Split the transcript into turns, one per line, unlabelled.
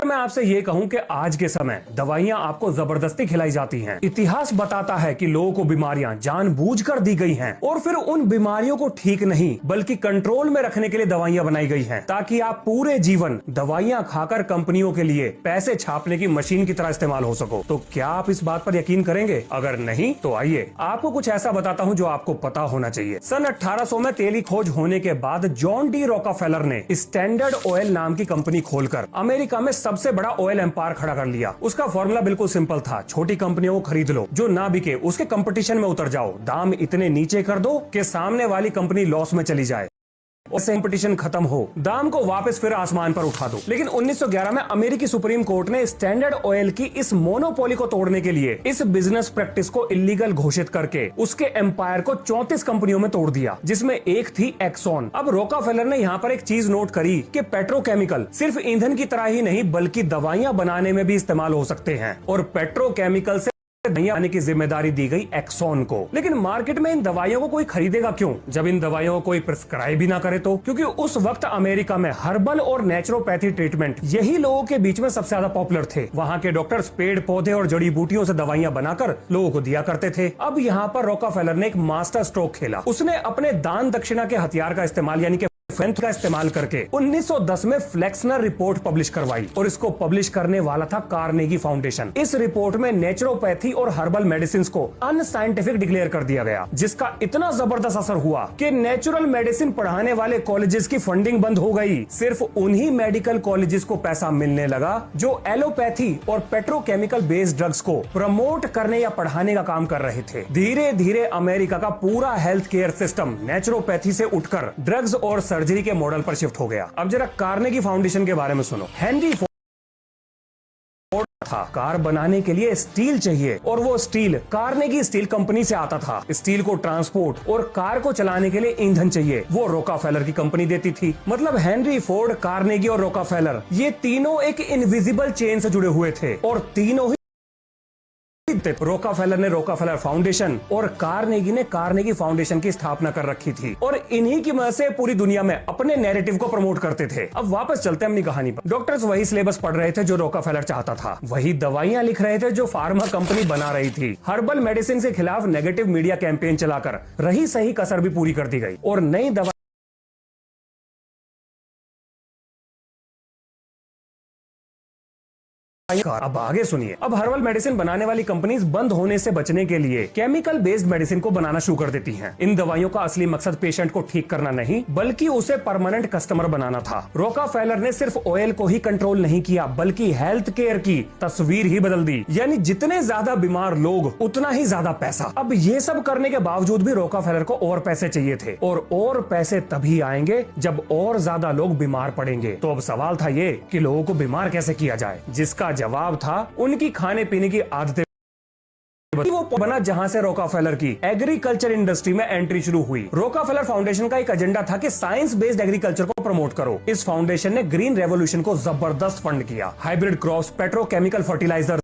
मैं आपसे ये कहूं कि आज के समय दवाइयां आपको जबरदस्ती खिलाई जाती हैं। इतिहास बताता है कि लोगों को बीमारियां जानबूझकर दी गई हैं और फिर उन बीमारियों को ठीक नहीं बल्कि कंट्रोल में रखने के लिए दवाइयां बनाई गई हैं, ताकि आप पूरे जीवन दवाइयां खाकर कंपनियों के लिए पैसे छापने की मशीन की तरह इस्तेमाल हो सको। तो क्या आप इस बात पर यकीन करेंगे? अगर नहीं तो आइए आपको कुछ ऐसा बताता हूं जो आपको पता होना चाहिए। सन 1800 में तेली खोज होने के बाद जॉन डी रॉकफेलर ने स्टैंडर्ड ऑयल नाम की कंपनी खोलकर अमेरिका में सबसे बड़ा ऑयल एम्पायर खड़ा कर लिया। उसका फॉर्मूला बिल्कुल सिंपल था, छोटी कंपनियों को खरीद लो, जो ना बिके उसके कंपटीशन में उतर जाओ, दाम इतने नीचे कर दो कि सामने वाली कंपनी लॉस में चली जाए और कंपटीशन खत्म हो, दाम को वापस फिर आसमान पर उठा दो। लेकिन 1911 में अमेरिकी सुप्रीम कोर्ट ने स्टैंडर्ड ऑयल की इस मोनोपोली को तोड़ने के लिए इस बिजनेस प्रैक्टिस को इलीगल घोषित करके उसके एम्पायर को 34 कंपनियों में तोड़ दिया, जिसमें एक थी एक्सॉन। अब रॉकफेलर ने यहाँ पर एक चीज नोट करी कि पेट्रोकेमिकल सिर्फ ईंधन की तरह ही नहीं बल्कि दवाइयां बनाने में भी इस्तेमाल हो सकते हैं, और पेट्रोकेमिकल से दवाइयां बनाने की जिम्मेदारी दी गई एक्सॉन को। लेकिन मार्केट में इन दवाइयों को कोई खरीदेगा क्यों जब इन दवाइयों को कोई प्रिस्क्राइब भी ना करे तो? क्योंकि उस वक्त अमेरिका में हर्बल और नेचुरोपैथी ट्रीटमेंट यही लोगों के बीच में सबसे ज्यादा पॉपुलर थे। वहाँ के डॉक्टर्स पेड़ पौधे और जड़ी बूटियों से दवाइयां बनाकर लोगों को दिया करते थे। अब यहाँ पर रॉकफेलर ने एक मास्टर स्ट्रोक खेला। उसने अपने दान दक्षिणा के हथियार का इस्तेमाल यानी कि का इस्तेमाल करके 1910 में फ्लेक्सनर रिपोर्ट पब्लिश करवाई, और इसको पब्लिश करने वाला था कार्नेगी फाउंडेशन। इस रिपोर्ट में नेचुरोपैथी और हर्बल मेडिसिन को अनसाइंटिफिक डिक्लेयर कर दिया गया, जिसका इतना जबरदस्त असर हुआ कि नेचुरल मेडिसिन पढ़ाने वाले कॉलेजेस की फंडिंग बंद हो गई। सिर्फ उन्हीं मेडिकल कॉलेजेस को पैसा मिलने लगा जो एलोपैथी और पेट्रोकेमिकल बेस्ड ड्रग्स को प्रमोट करने या पढ़ाने का काम कर रहे थे। धीरे धीरे अमेरिका का पूरा हेल्थ केयर सिस्टम नेचुरोपैथी से उठकर ड्रग्स और सर्जरी के मॉडल पर शिफ्ट हो गया। अब जरा कार्नेगी फाउंडेशन के बारे में सुनो। हेनरी फोर्ड था, कार बनाने के लिए स्टील चाहिए और वो स्टील कार्नेगी स्टील कंपनी से आता था। स्टील को ट्रांसपोर्ट और कार को चलाने के लिए ईंधन चाहिए, वो रॉकफेलर की कंपनी देती थी। मतलब हेनरी फोर्ड, कार्नेगी और रॉकफेलर ये तीनों एक इनविजिबल चेन से जुड़े हुए थे, और तीनों ही रॉकफेलर ने रॉकफेलर फाउंडेशन और कार्नेगी ने कार्नेगी फाउंडेशन की स्थापना कर रखी थी, और इन्हीं की मदद से पूरी दुनिया में अपने नैरेटिव को प्रमोट करते थे। अब वापस चलते हैं अपनी कहानी पर। डॉक्टर्स वही सिलेबस पढ़ रहे थे जो रॉकफेलर चाहता था, वही दवाइयां लिख रहे थे जो फार्मा कंपनी बना रही थी। हर्बल मेडिसिन के खिलाफ नेगेटिव मीडिया कैंपेन चलाकर रही सही कसर भी पूरी कर दी गई, और नई दवा अब आगे सुनिए। अब हर्बल मेडिसिन बनाने वाली कंपनीज बंद होने से बचने के लिए केमिकल बेस्ड मेडिसिन को बनाना शुरू कर देती हैं। इन दवाइयों का असली मकसद पेशेंट को ठीक करना नहीं बल्कि उसे परमानेंट कस्टमर बनाना था। रॉकफेलर ने सिर्फ ऑयल को ही कंट्रोल नहीं किया बल्कि हेल्थ केयर की तस्वीर ही बदल दी, यानी जितने ज्यादा बीमार लोग उतना ही ज्यादा पैसा। अब ये सब करने के बावजूद भी रॉकफेलर को और पैसे चाहिए थे, और पैसे तभी आएंगे जब और ज्यादा लोग बीमार पड़ेंगे। तो अब सवाल था ये कि लोगों को बीमार कैसे किया जाए, जिसका जवाब था उनकी खाने पीने की आदतें। वो बना जहां से रॉकफेलर की एग्रीकल्चर इंडस्ट्री में एंट्री शुरू हुई। रॉकफेलर फाउंडेशन का एक एजेंडा था कि साइंस बेस्ड एग्रीकल्चर को प्रमोट करो। इस फाउंडेशन ने ग्रीन रेवोल्यूशन को जबरदस्त फंड किया। Hybrid crops, petrochemical fertiliser